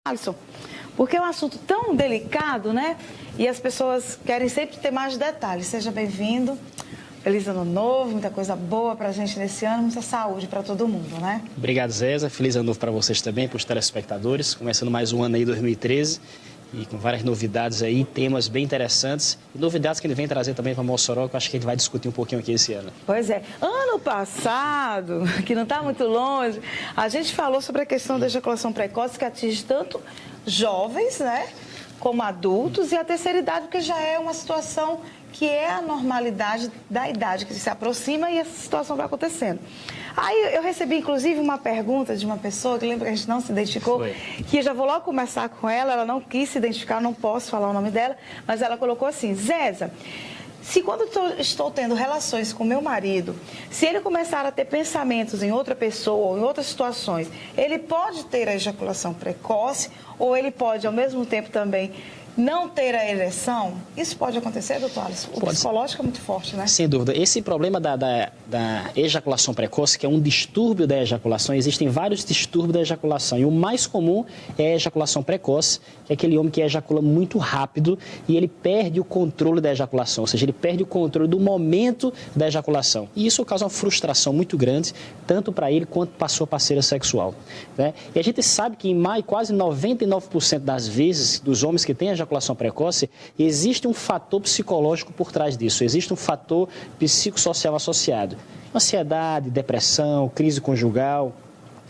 Alisson, porque é um assunto tão delicado, né? E as pessoas querem sempre ter mais detalhes. Seja bem-vindo. Feliz ano novo, muita coisa boa pra gente nesse ano, muita saúde para todo mundo, né? Obrigado, Zéza. Feliz ano novo para vocês também, para os telespectadores. Começando mais um ano aí, 2013, e com várias novidades aí, temas bem interessantes. E novidades que ele vem trazer também para Mossoró, que eu acho que a gente vai discutir um pouquinho aqui esse ano. Pois é. Ano passado, que não está muito longe, a gente falou sobre a questão da ejaculação precoce, que atinge tanto jovens, né? Como adultos, e a terceira idade, porque já é uma situação que é a normalidade da idade que se aproxima e essa situação vai acontecendo. Aí eu recebi, inclusive, uma pergunta de uma pessoa, que lembra que a gente não se identificou, que eu já vou logo conversar com ela não quis se identificar, não posso falar o nome dela, mas ela colocou assim: Zéza, se quando estou tendo relações com meu marido, se ele começar a ter pensamentos em outra pessoa ou em outras situações, ele pode ter a ejaculação precoce ou ele pode, ao mesmo tempo, também não ter a ereção? Isso pode acontecer, doutor Alisson? O psicológico é muito forte, né? Sem dúvida. Esse problema da ejaculação precoce, que é um distúrbio da ejaculação, existem vários distúrbios da ejaculação. E o mais comum é a ejaculação precoce, que é aquele homem que ejacula muito rápido e ele perde o controle da ejaculação, ou seja, ele perde o controle do momento da ejaculação. E isso causa uma frustração muito grande, tanto para ele quanto para a sua parceira sexual, né? E a gente sabe que em quase 99% das vezes, dos homens que têm ejaculação precoce, existe um fator psicológico por trás disso, existe um fator psicossocial associado. Ansiedade, depressão, crise conjugal,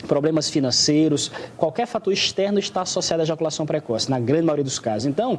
problemas financeiros, qualquer fator externo está associado à ejaculação precoce, na grande maioria dos casos. Então,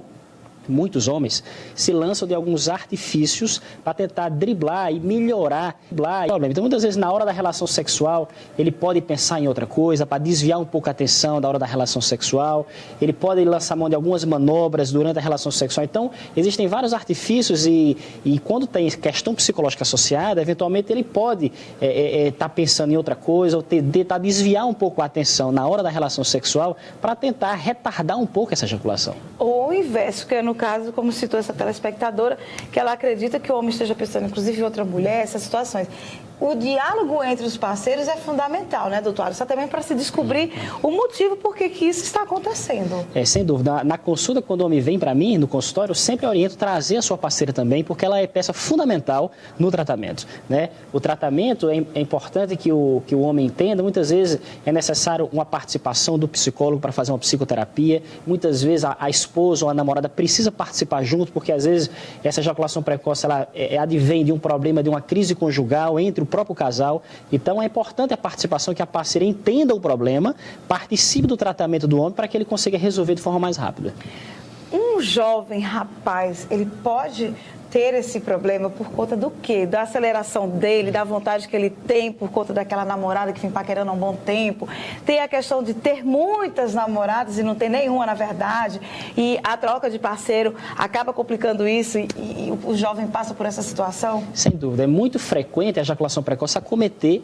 muitos homens se lançam de alguns artifícios para tentar driblar e melhorar o problema. Então, muitas vezes, na hora da relação sexual, ele pode pensar em outra coisa, para desviar um pouco a atenção da hora da relação sexual. Ele pode lançar mão de algumas manobras durante a relação sexual. Então, existem vários artifícios e quando tem questão psicológica associada, eventualmente ele pode estar pensando em outra coisa ou tentar desviar um pouco a atenção na hora da relação sexual para tentar retardar um pouco essa ejaculação. Ou o inverso, que é no caso, como citou essa telespectadora, que ela acredita que o homem esteja pensando, inclusive, em outra mulher, essas situações. O diálogo entre os parceiros é fundamental, né, doutor Alisson? Também para se descobrir o motivo por que isso está acontecendo. Sem dúvida. Na consulta, quando o homem vem para mim, no consultório, eu sempre oriento trazer a sua parceira também, porque ela é peça fundamental no tratamento, né? O tratamento é importante que o homem entenda. Muitas vezes é necessário uma participação do psicólogo para fazer uma psicoterapia. Muitas vezes a esposa ou a namorada precisa participar junto, porque às vezes essa ejaculação precoce ela advém de um problema, de uma crise conjugal entre o próprio casal. Então é importante a participação, que a parceira entenda o problema, participe do tratamento do homem para que ele consiga resolver de forma mais rápida. Um jovem rapaz, ele pode ter esse problema por conta do quê? Da aceleração dele, da vontade que ele tem por conta daquela namorada que vem paquerando há um bom tempo. Tem a questão de ter muitas namoradas e não ter nenhuma, na verdade, e a troca de parceiro acaba complicando isso e o jovem passa por essa situação? Sem dúvida. É muito frequente a ejaculação precoce acometer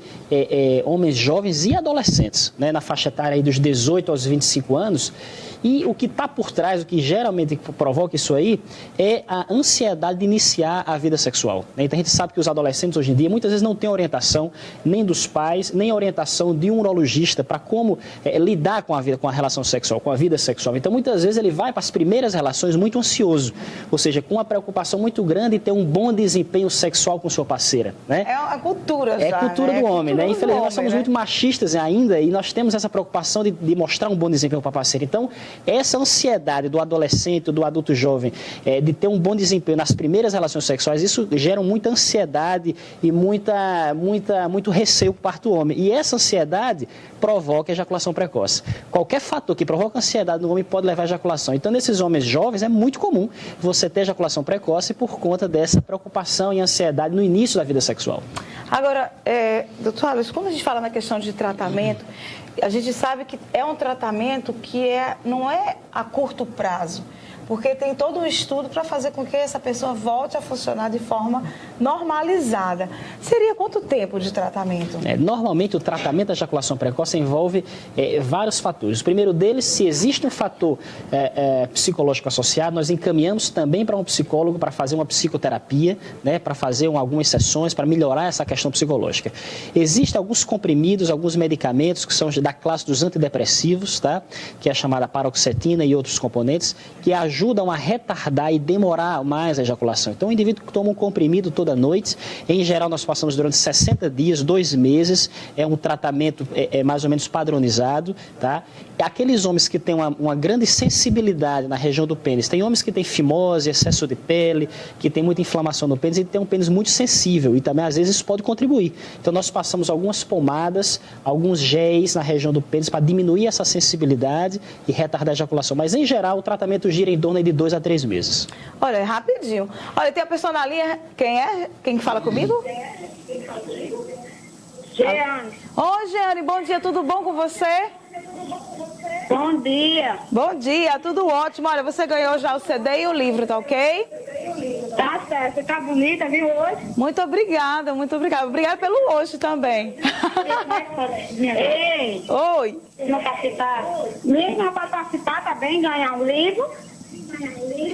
homens jovens e adolescentes, né, na faixa etária aí dos 18 aos 25 anos. E o que está por trás, o que geralmente provoca isso aí, é a ansiedade de iniciar a vida sexual. Então a gente sabe que os adolescentes hoje em dia muitas vezes não têm orientação nem dos pais, nem orientação de um urologista para como lidar com a relação sexual, com a vida sexual. Então muitas vezes ele vai para as primeiras relações muito ansioso, ou seja, com uma preocupação muito grande em ter um bom desempenho sexual com sua parceira, né? É a cultura já, é a cultura do homem, né? Infelizmente nós somos muito machistas ainda e nós temos essa preocupação de mostrar um bom desempenho para a parceira. Então essa ansiedade do adolescente, do adulto jovem, de ter um bom desempenho nas primeiras relações sexuais, isso gera muita ansiedade e muito receio por parte do homem. E essa ansiedade provoca ejaculação precoce. Qualquer fator que provoca ansiedade no homem pode levar à ejaculação. Então, nesses homens jovens, é muito comum você ter ejaculação precoce por conta dessa preocupação e ansiedade no início da vida sexual. Agora, doutor Alisson, quando a gente fala na questão de tratamento, a gente sabe que é um tratamento que não é a curto prazo, porque tem todo um estudo para fazer com que essa pessoa volte a funcionar de forma normalizada. Seria quanto tempo de tratamento? Normalmente, o tratamento da ejaculação precoce envolve vários fatores. O primeiro deles, se existe um fator psicológico associado, nós encaminhamos também para um psicólogo para fazer uma psicoterapia, né, para fazer algumas sessões para melhorar essa questão questão psicológica. Existem alguns comprimidos, alguns medicamentos que são da classe dos antidepressivos, tá? Que é a chamada paroxetina e outros componentes, que ajudam a retardar e demorar mais a ejaculação. Então, o indivíduo que toma um comprimido toda noite, em geral nós passamos durante 60 dias, 2 meses, é um tratamento mais ou menos padronizado, tá? Aqueles homens que têm uma grande sensibilidade na região do pênis, tem homens que têm fimose, excesso de pele, que tem muita inflamação no pênis e tem um pênis muito sensível e também às vezes isso pode contribuir. Então nós passamos algumas pomadas, alguns géis na região do pênis para diminuir essa sensibilidade e retardar a ejaculação. Mas em geral o tratamento gira em torno de 2 a 3 meses. Olha, é rapidinho. Olha, tem a pessoa na linha, quem é? Quem fala comigo? Jeane. Oi, Jeane, bom dia, tudo bom com você? Bom dia. Bom dia, tudo ótimo. Olha, você ganhou já o CD e o livro, tá ok? Tá certo, você tá bonita, viu, hoje? Muito obrigada, muito obrigada. Obrigada pelo hoje também. Ei, Oi. não participar. Mesmo para participar também, ganhar um livro.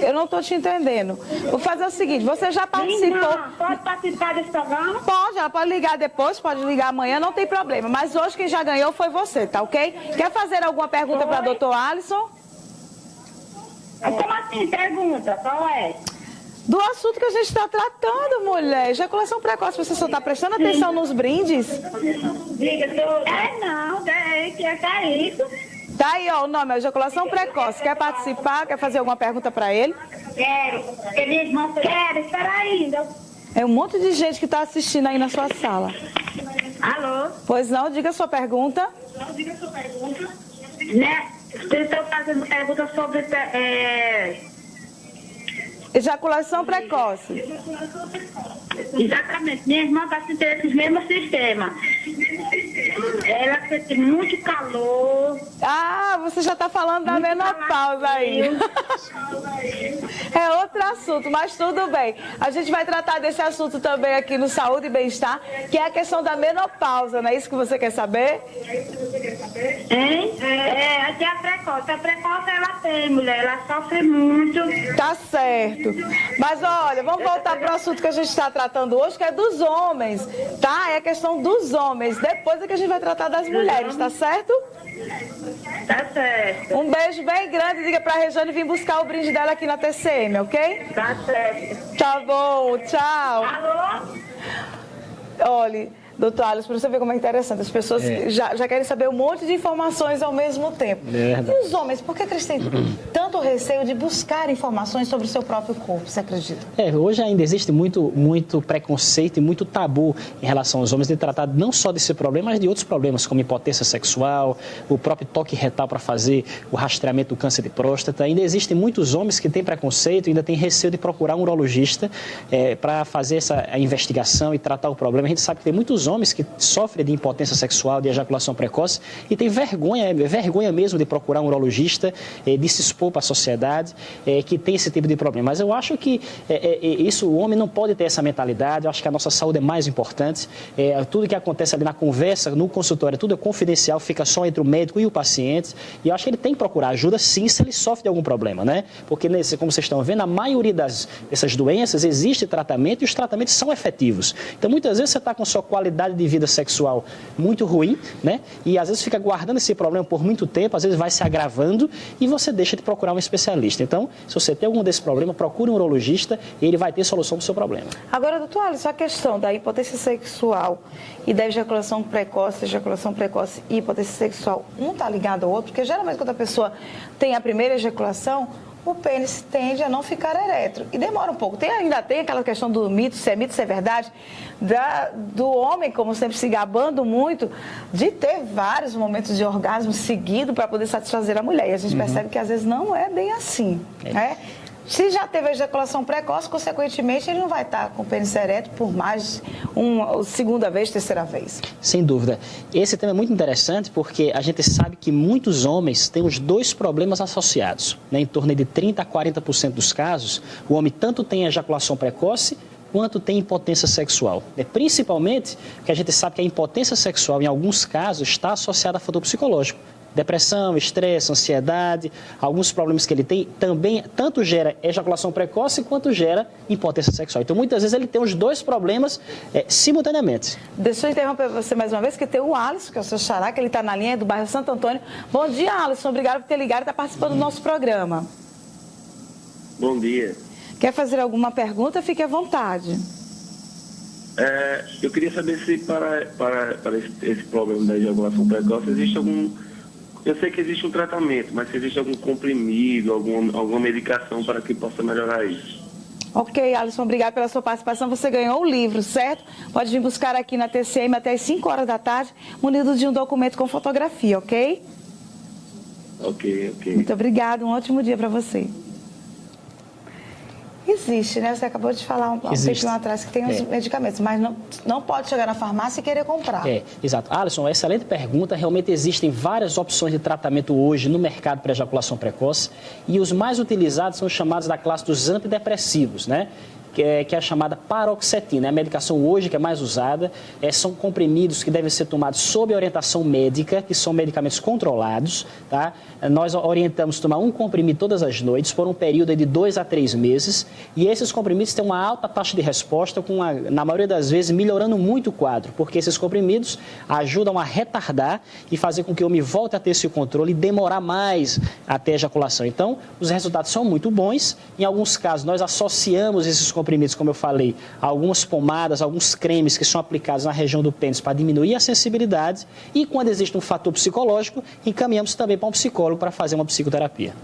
Eu não tô te entendendo. Vou fazer o seguinte, você já participou... Irmã, pode participar desse programa? Pode, ela pode ligar depois, pode ligar amanhã, não tem problema. Mas hoje quem já ganhou foi você, tá ok? Quer fazer alguma pergunta para doutor Alisson? Como assim? Pergunta, qual é? Do assunto que a gente está tratando, mulher. Ejaculação precoce, você só está prestando atenção nos brindes? Diga, não, é isso. Tá aí, ó, o nome é ejaculação precoce. Quer participar? Quer fazer alguma pergunta para ele? Quero. Minha irmã quer, espera ainda. É um monte de gente que está assistindo aí na sua sala. Alô? Pois não, diga a sua pergunta. Né? Estou fazendo pergunta sobre... Ejaculação precoce. Exatamente. Minha irmã está se ter esse mesmo sistema. Ela sente muito calor. Ah, você já está falando da menopausa aí. É outro assunto, mas tudo bem. A gente vai tratar desse assunto também aqui no Saúde e Bem-Estar, que é a questão da menopausa, não é isso que você quer saber? Hein? Aqui é a precoce. A precoce ela tem, mulher. Ela sofre muito. Tá certo. Mas olha, vamos voltar para o assunto que a gente está tratando hoje, que é dos homens, tá? É a questão dos homens. Depois é que a gente vai tratar das mulheres, tá certo? Tá certo. Um beijo bem grande. Diga pra Rejane vir buscar o brinde dela aqui na TCM, ok? Tá certo. Tá bom, tchau. Alô? Olha, doutor Alisson, para você ver como é interessante, as pessoas já querem saber um monte de informações ao mesmo tempo. E os homens, por que eles têm tanto receio de buscar informações sobre o seu próprio corpo, você acredita? Hoje ainda existe muito preconceito e muito tabu em relação aos homens de tratar não só desse problema, mas de outros problemas, como impotência sexual, o próprio toque retal para fazer o rastreamento do câncer de próstata. Ainda existem muitos homens que têm preconceito e ainda têm receio de procurar um urologista para fazer essa investigação e tratar o problema. A gente sabe que tem muitos homens que sofrem de impotência sexual, de ejaculação precoce e tem vergonha mesmo de procurar um urologista, de se expor para a sociedade, que tem esse tipo de problema. Mas eu acho que o homem não pode ter essa mentalidade. Eu acho que a nossa saúde é mais importante. Tudo que acontece ali na conversa, no consultório, tudo é confidencial, fica só entre o médico e o paciente. E eu acho que ele tem que procurar ajuda sim se ele sofre de algum problema, né? Porque, como vocês estão vendo, a maioria dessas doenças existe tratamento e os tratamentos são efetivos. Então, muitas vezes você está com sua qualidade de vida sexual muito ruim, né? E às vezes fica guardando esse problema por muito tempo, às vezes vai se agravando e você deixa de procurar um especialista. Então, se você tem algum desse problema, procure um urologista e ele vai ter solução para o seu problema. Agora, doutor Alisson, a questão da impotência sexual e da ejaculação precoce e impotência sexual, um está ligado ao outro, porque geralmente quando a pessoa tem a primeira ejaculação, o pênis tende a não ficar ereto. E demora um pouco. Ainda tem aquela questão do mito, se é verdade, do homem, como sempre se gabando muito, de ter vários momentos de orgasmo seguido para poder satisfazer a mulher. E a gente percebe que às vezes não é bem assim, né? Se já teve ejaculação precoce, consequentemente, ele não vai estar com o pênis ereto por mais uma segunda vez, terceira vez. Sem dúvida. Esse tema é muito interessante porque a gente sabe que muitos homens têm os dois problemas associados, né? Em torno de 30% a 40% dos casos, o homem tanto tem ejaculação precoce quanto tem impotência sexual. Principalmente porque a gente sabe que a impotência sexual, em alguns casos, está associada a fator psicológico. depressão, estresse, ansiedade, alguns problemas que ele tem, também tanto gera ejaculação precoce quanto gera impotência sexual. Então, muitas vezes ele tem os dois problemas simultaneamente. Deixa eu interromper você mais uma vez, que tem o Alisson, que é o seu xará, que ele está na linha do bairro Santo Antônio. Bom dia, Alisson. Obrigado por ter ligado e estar participando do nosso programa. Bom dia. Quer fazer alguma pergunta? Fique à vontade. Eu queria saber se para esse problema da ejaculação precoce existe algum... Eu sei que existe um tratamento, mas se existe algum comprimido, alguma medicação para que possa melhorar isso. Ok, Alisson, obrigado pela sua participação. Você ganhou o livro, certo? Pode vir buscar aqui na TCM até as 5 horas da tarde, munido de um documento com fotografia, ok? Ok. Muito obrigada, um ótimo dia para você. Existe, né? Você acabou de falar um tempinho atrás que tem os medicamentos, mas não pode chegar na farmácia e querer comprar. Exato. Alisson, excelente pergunta. Realmente existem várias opções de tratamento hoje no mercado para ejaculação precoce e os mais utilizados são os chamados da classe dos antidepressivos, né? Que é a chamada paroxetina. É a medicação hoje que é mais usada. São comprimidos que devem ser tomados sob orientação médica, que são medicamentos controlados, tá? Nós orientamos tomar um comprimido todas as noites por um período de 2 a 3 meses. E esses comprimidos têm uma alta taxa de resposta, na maioria das vezes melhorando muito o quadro, porque esses comprimidos ajudam a retardar e fazer com que o homem volte a ter esse controle e demorar mais até a ejaculação. Então, os resultados são muito bons. Em alguns casos, nós associamos esses comprimidos, como eu falei, a algumas pomadas, alguns cremes que são aplicados na região do pênis para diminuir a sensibilidade. E quando existe um fator psicológico, encaminhamos também para um psicólogo para fazer uma psicoterapia.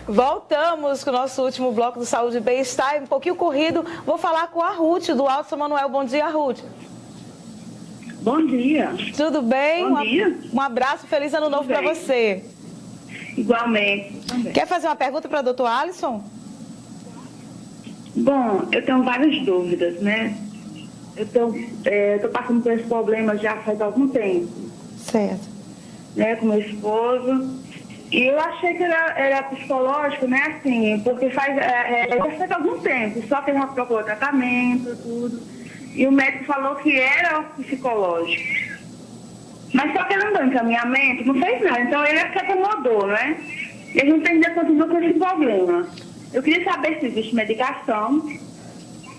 Voltamos com o nosso último bloco do Saúde e Bem-Estar, um pouquinho corrido. Vou falar com a Ruth, do Alto São Manuel. Bom dia, Ruth. Bom dia. Tudo bem? Bom dia. Um abraço, feliz ano novo para você. Igualmente. Também. Quer fazer uma pergunta para o doutor Alisson? Bom, eu tenho várias dúvidas, né? Eu tô passando por esse problema já faz algum tempo. Certo. Né, com meu esposo. E eu achei que era psicológico, né? Assim, porque já faz algum tempo, só que ele já procurou tratamento, tudo. E o médico falou que era psicológico. Mas só que ele não deu encaminhamento, não fez nada. Então ele se acomodou, né? E a gente ainda continua com esse problema. Eu queria saber se existe medicação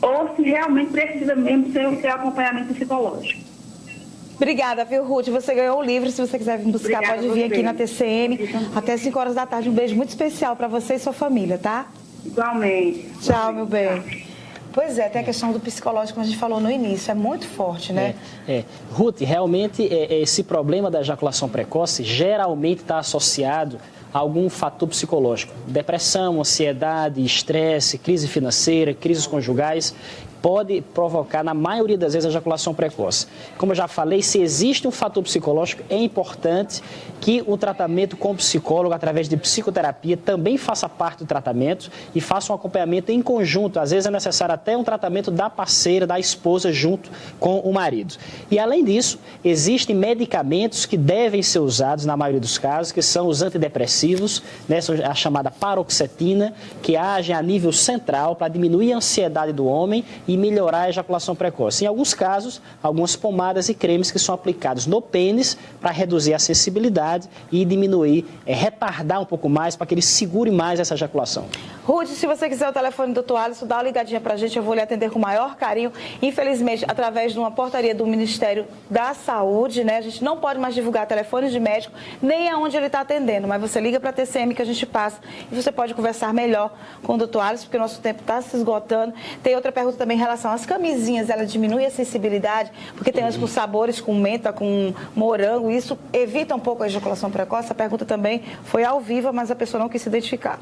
ou se realmente precisa mesmo ter acompanhamento psicológico. Obrigada, viu, Ruth? Você ganhou o livro. Se você quiser vir buscar, Obrigada, pode vir aqui na TCM até 5 horas da tarde. Um beijo muito especial para você e sua família, tá? Igualmente. Tchau, meu bem. Pois é, tem a questão do psicológico, como a gente falou no início, é muito forte, né? Ruth, realmente esse problema da ejaculação precoce geralmente está associado a algum fator psicológico. Depressão, ansiedade, estresse, crise financeira, crises conjugais, pode provocar, na maioria das vezes, a ejaculação precoce. Como eu já falei, se existe um fator psicológico, é importante que o tratamento com o psicólogo, através de psicoterapia, também faça parte do tratamento e faça um acompanhamento em conjunto. Às vezes é necessário até um tratamento da parceira, da esposa, junto com o marido. E, além disso, existem medicamentos que devem ser usados, na maioria dos casos, que são os antidepressivos, né, a chamada paroxetina, que agem a nível central para diminuir a ansiedade do homem e melhorar a ejaculação precoce. Em alguns casos, algumas pomadas e cremes que são aplicados no pênis para reduzir a sensibilidade e diminuir, retardar um pouco mais para que ele segure mais essa ejaculação. Ruth, se você quiser o telefone do Dr. Alisson, dá uma ligadinha pra gente, eu vou lhe atender com o maior carinho. Infelizmente, através de uma portaria do Ministério da Saúde, né, a gente não pode mais divulgar telefones de médico, nem aonde ele está atendendo, mas você liga para a TCM que a gente passa e você pode conversar melhor com o Dr. Alisson, porque o nosso tempo está se esgotando. Tem outra pergunta também em relação às camisinhas, ela diminui a sensibilidade, porque tem umas com sabores, com menta, com morango, e isso evita um pouco a ejaculação precoce. A pergunta também foi ao vivo, mas a pessoa não quis se identificar.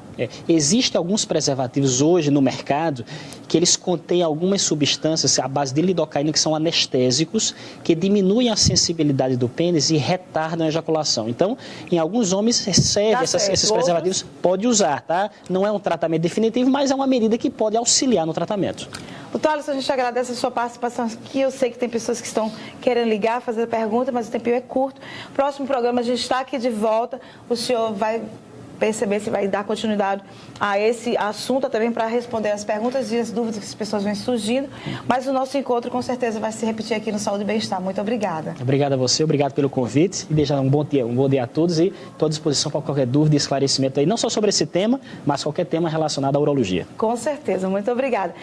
Existem alguns preservativos hoje no mercado que eles contêm algumas substâncias à base de lidocaína que são anestésicos, que diminuem a sensibilidade do pênis e retardam a ejaculação. Então, em alguns homens, excede esses preservativos, pode usar, tá? Não é um tratamento definitivo, mas é uma medida que pode auxiliar no tratamento. Doutor Alisson, a gente agradece a sua participação aqui. Eu sei que tem pessoas que estão querendo ligar, fazer pergunta, mas o tempinho é curto. Próximo programa a gente está aqui de volta. O senhor vai perceber se vai dar continuidade a esse assunto, também para responder as perguntas e as dúvidas que as pessoas vêm surgindo. Mas o nosso encontro, com certeza, vai se repetir aqui no Saúde e Bem-Estar. Muito obrigada. Obrigado a você, obrigado pelo convite e deixar um bom dia a todos e estou à disposição para qualquer dúvida e esclarecimento aí, não só sobre esse tema, mas qualquer tema relacionado à urologia. Com certeza, muito obrigada.